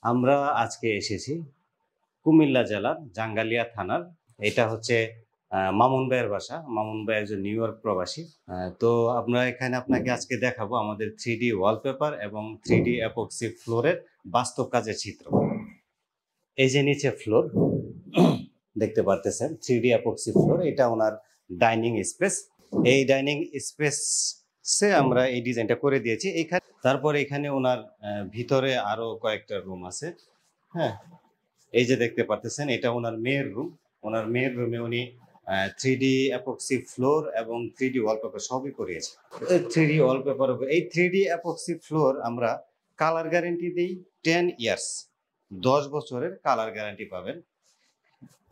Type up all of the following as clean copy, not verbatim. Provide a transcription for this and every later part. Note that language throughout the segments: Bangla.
আমরা আজকে এসেছি কুমিল্লা জেলার জাঙ্গালিয়া থানার। এটা হচ্ছে মামুন ভাইয়ের বাসা। মামুন ভাই একজন নিউ ইয়র্ক প্রবাসী। তো আমরা এখানে আপনাকে আজকে দেখাবো আমাদের 3D ওয়ালপেপার এবং 3D অ্যাপক্সি ফ্লোরের বাস্তব কাজের চিত্র। এই যে নিচে ফ্লোর দেখতে পারতেছেন, 3D অ্যাপক্সি ফ্লোর। এটা ওনার ডাইনিং স্পেস। এই ডাইনিং স্পেসে আমরা এই ডিজাইনটা করে দিয়েছি। এখানে তারপরে এখানে ওনার ভিতরে আরো কয়েকটা রুম আছে। হ্যাঁ, এই যে দেখতে পারতেছেন, এটা ওনার মেয়ের রুম। ওনার মেয়ের রুমে উনি 3D অ্যাপক্সি ফ্লোর এবং 3D ওয়ালপেপার সবই করিয়েছে। 3D ওয়ালপেপার, এই 3D অ্যাপক্সি ফ্লোর আমরা কালার গ্যারেন্টি দিই 10 ইয়ার্স, 10 বছরের কালার গ্যারান্টি পাবেন।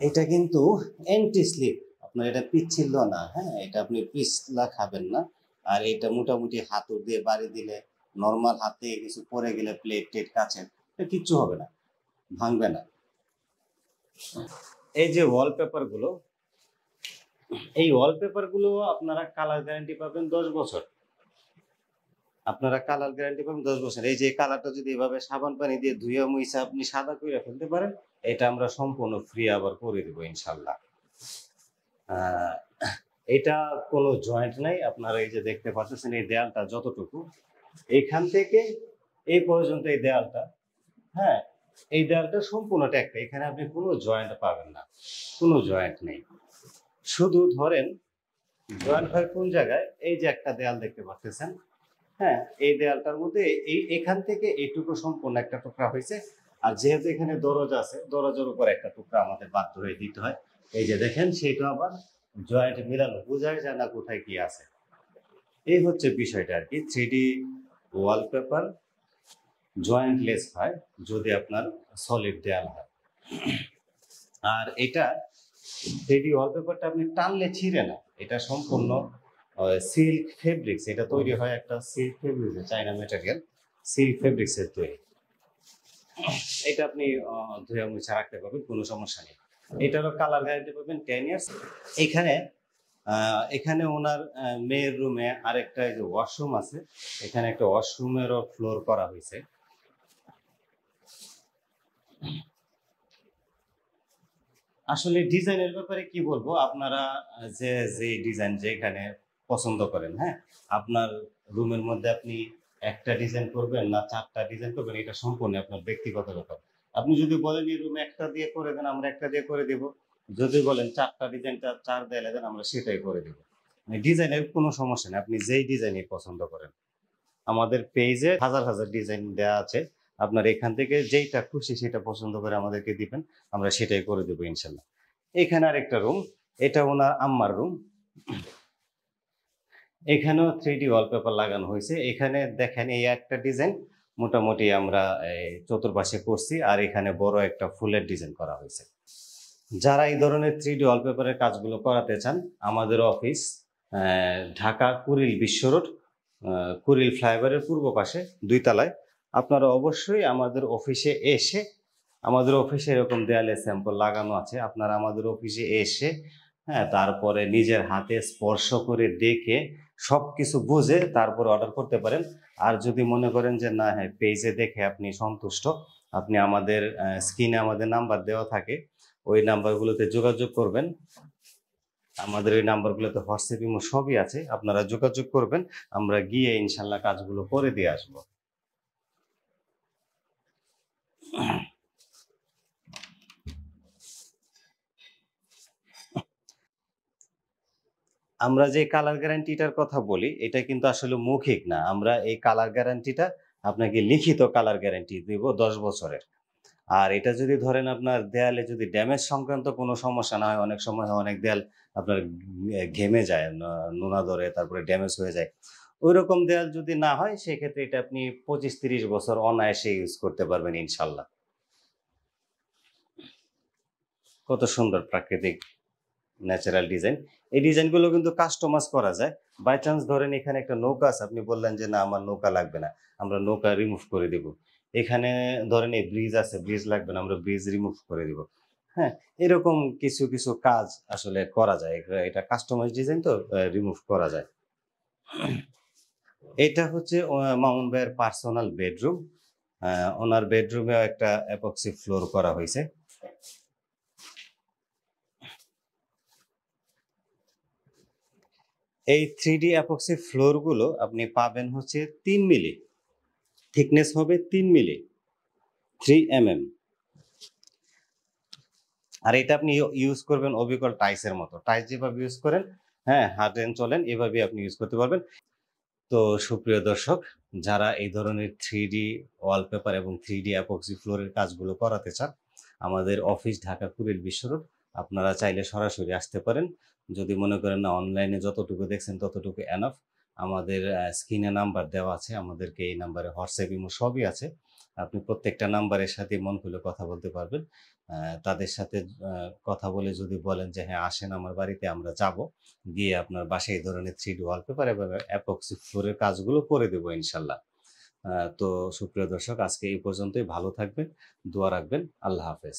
এটা কিন্তু অ্যান্টি স্লিপ, আপনার এটা পিচ্ছিল না। হ্যাঁ, এটা আপনি পিছলা খাবেন না। আর এটা মোটামুটি হাতুড় দিয়ে বাড়ি দিলে, নর্মাল হাতে কিছু পরে গেলে প্লেট টেট কাছেন, কিচ্ছু হবে না, ভাঙবে না। এই যে ওয়ালপেপার গুলো, এই ওয়ালপেপার গুলো আপনারা কালার গ্যারান্টি পাবেন 10 বছর। আপনারা কালার গ্যারান্টি পাবেন 10 বছর। এই যে কালারটা যদি এভাবে সাবান পানি দিয়ে ধুয়ে মুইছে আপনি সাদা করে ফেলতে পারেন, এটা আমরা সম্পূর্ণ ফ্রি আবার করে দেবো ইনশাল্লাহ। এটা কোনো জয়েন্ট নাই। আপনারা এই যে দেখতে পাচ্ছেন, এই দেয়ালটা যতটুকু, এইখান থেকে এই পর্যন্ত এই দেয়ালটা, হ্যাঁ, এই দেয়ালটা সম্পূর্ণ ট্যাক্কা। এখানে আপনি কোনো জয়েন্ট পাবেন না, কোনো জয়েন্ট নেই। শুধু ধরেন জয়েন্ট হয় কোন জায়গায়, এই যে একটা দেয়াল দেখতে পাচ্ছেন, হ্যাঁ, এই দেয়ালটার মধ্যে এখান থেকে এইটুকু সম্পূর্ণ একটা টুকরা হয়েছে। আর যেহেতু এখানে দরজা আছে, দরজার উপর একটা টুকরা আমাদের বাধ্য হয়ে দিতে হয়। এই যে দেখেন, সেইটা আবার জয়েন্ট মিলানো, বোঝাই যায় না কোথায় কি আছে। এই হচ্ছে বিষয়টা আর কি। 3D ওয়ালপেপার জয়েন্টলেস হয় যদি আপনার সলিড দেয়াল হয়। আর এটা 3D ওয়ালপেপারটা আপনি টানলে ছিঁড়ে না। এটা সম্পূর্ণ সিল্ক ফেব্রিক্স। এটা তৈরি হয় একটা সিল্ক ফেব্রিক্স, চাইনা ম্যাটেরিয়াল, সিল্ক ফেব্রিক্সের তৈরি। এটা আপনি ধুয়ে মুছে রাখতে পারবেন, কোনো সমস্যা নেই। এটারও কালার গ্যারান্টি পাবেন 10 ইয়ার্স। এখানে ওনার মেয়ের রুমে আরেকটা যে ওয়াশরুম আছে, এখানে একটা ওয়াশরুমেরও ফ্লোর করা হয়েছে। আসলে ডিজাইনের ব্যাপারে কি বলবো, আপনারা যে ডিজাইন যেখানে পছন্দ করেন, হ্যাঁ, আপনার রুমের মধ্যে আপনি একটা ডিজাইন করবেন না 4টা ডিজাইন করবেন, এটা সম্পূর্ণ আপনার ব্যক্তিগত ব্যাপার। আপনি যদি বলেন এই রুমে একটা দিয়ে করে দেন, আমরা একটা দিয়ে করে দেব। যদি বলেন 4টা ডিজাইনটা 4 দেয়ালে দেন, আমরা সেটাই করে দেব। ডিজাইনের কোনো সমস্যা নেই, আপনি যেই ডিজাইনই পছন্দ করেন। আমাদের পেজে হাজার হাজার ডিজাইন দেওয়া আছে, আপনার এখান থেকে যেইটা খুশি সেটা পছন্দ করে আমাদেরকে দিবেন, আমরা সেটাই করে দেবো ইনশাল্লাহ। এখানে আরেকটা রুম, এটা ওনার আম্মার রুম। এখানেও 3D ওয়ালপেপার লাগানো হয়েছে। এখানে দেখেন, এই একটা ডিজাইন মোটামুটি আমরা চতুর্পাশে করছি, আর এখানে বড় একটা ফুলের ডিজাইন করা হয়েছে। যারা এই ধরনের 3D ওয়ালপেপারের কাজগুলো করাতে চান, আমাদের অফিস ঢাকা কুড়িল বিশ্ব রোড, কুড়িল ফ্লাইওভারের পূর্ব পাশে 2 তলায়। আপনারা অবশ্যই আমাদের অফিসে এসে, আমাদের অফিসে এরকম দেয়ালে স্যাম্পল লাগানো আছে, আপনারা আমাদের অফিসে এসে, হ্যাঁ, তারপরে নিজের হাতে স্পর্শ করে দেখে সবকিছু বুঝে তারপর অর্ডার করতে পারেন। আর যদি মনে করেন যে না, হ্যাঁ, পেজে দেখে আপনি সন্তুষ্ট, আপনি আমাদের স্ক্রিনে আমাদের নাম্বার দেওয়া থাকে, ওই নাম্বারগুলোতে যোগাযোগ করবেন। আমাদের ওই নাম্বারগুলোতে হোয়াটসঅ্যাপ, ইমো সবই আছে, আপনারা যোগাযোগ করবেন, আমরা গিয়ে ইনশাল্লাহ কাজগুলো করে দিয়ে আসবো। আমরা যে কালার গ্যারান্টিটার কথা বলি, এটা কিন্তু আসলে মৌখিক না। আমরা এই কালার গ্যারান্টিটা আপনাকে লিখিত কালার গ্যারান্টি দিব 10 বছরের। আর এটা যদি ধরেন আপনার দেয়ালে যদি ড্যামেজ সংক্রান্ত কোনো সমস্যা না হয়, অনেক সময় অনেক দেয়াল আপনার ঘেমে যায়, নোনা ধরে, তারপরে ড্যামেজ হয়ে যায়, ওই রকম দেয়াল যদি না হয়, সেক্ষেত্রে এটা আপনি 25-30 বছর অনায়াসে ইউজ করতে পারবেন ইনশাল্লাহ। কত সুন্দর প্রাকৃতিক ন্যাচারাল ডিজাইন। এই ডিজাইনগুলো কিন্তু কাস্টমাইজ করা যায়। বাই চান্স ধরেন এখানে একটা নৌকা আছে, আপনি বললেন যে না আমার নৌকা লাগবে না, আমরা নৌকা রিমুভ করে দিব। এখানে ধরেন এই ব্রিজ আছে, ব্রিজ লাগবে না, আমরা ব্রিজ রিমুভ করে দিব। হ্যাঁ, এরকম কিছু কিছু কাজ আসলে করা যায়। এটা কাস্টমাইজ ডিজাইন, তো রিমুভ করা যায়। এটা হচ্ছে মামুন ভাইয়ের পার্সোনাল বেডরুম। ওনার বেডরুমেও একটা অ্যাপক্সি ফ্লোর করা হয়েছে। এই 3D অ্যাপক্সি ফ্লোরগুলো আপনি পাবেন হচ্ছে 3 মিলি, থিকনেস হবে 3 মিলি, 3 mm। আর এটা আপনি ইউজ করবেন অবিকল টাইসের মতো, টাইস যেভাবে ইউজ করেন, হ্যাঁ, হাঁটেন চলেন এভাবেই আপনি ইউজ করতে পারবেন। তো সুপ্রিয় দর্শক, যারা এই ধরনের 3D ওয়ালপেপার এবং 3D অ্যাপক্সি ফ্লোরের কাজগুলো করাতে চান, আমাদের অফিস ঢাকা কুড়িল বিশ্ব রোড। আপনারা চাইলে সরাসরি আসতে পারেন। যদি মনে করেন না অনলাইনে যতটুকু দেখছেন ততটুকু এনাফ, আমাদের স্ক্রিনে নাম্বার দেওয়া আছে, আমাদেরকে এই নাম্বারে হোয়াটসঅ্যাপ, ইমো সবই আছে। আপনি প্রত্যেকটা নাম্বারের সাথে মন খুলে কথা বলতে পারবেন। তাদের সাথে কথা বলে যদি বলেন যে হ্যাঁ আসেন আমার বাড়িতে, আমরা যাব, গিয়ে আপনার বাসায় এই ধরনের 3D ওয়ালপেপার এবং অ্যাপক্সি ফ্লোরের কাজগুলো করে দেবো ইনশাল্লাহ। তো সুপ্রিয় দর্শক, আজকে এই পর্যন্তই। ভালো থাকবেন, দোয়া রাখবেন। আল্লাহ হাফেজ।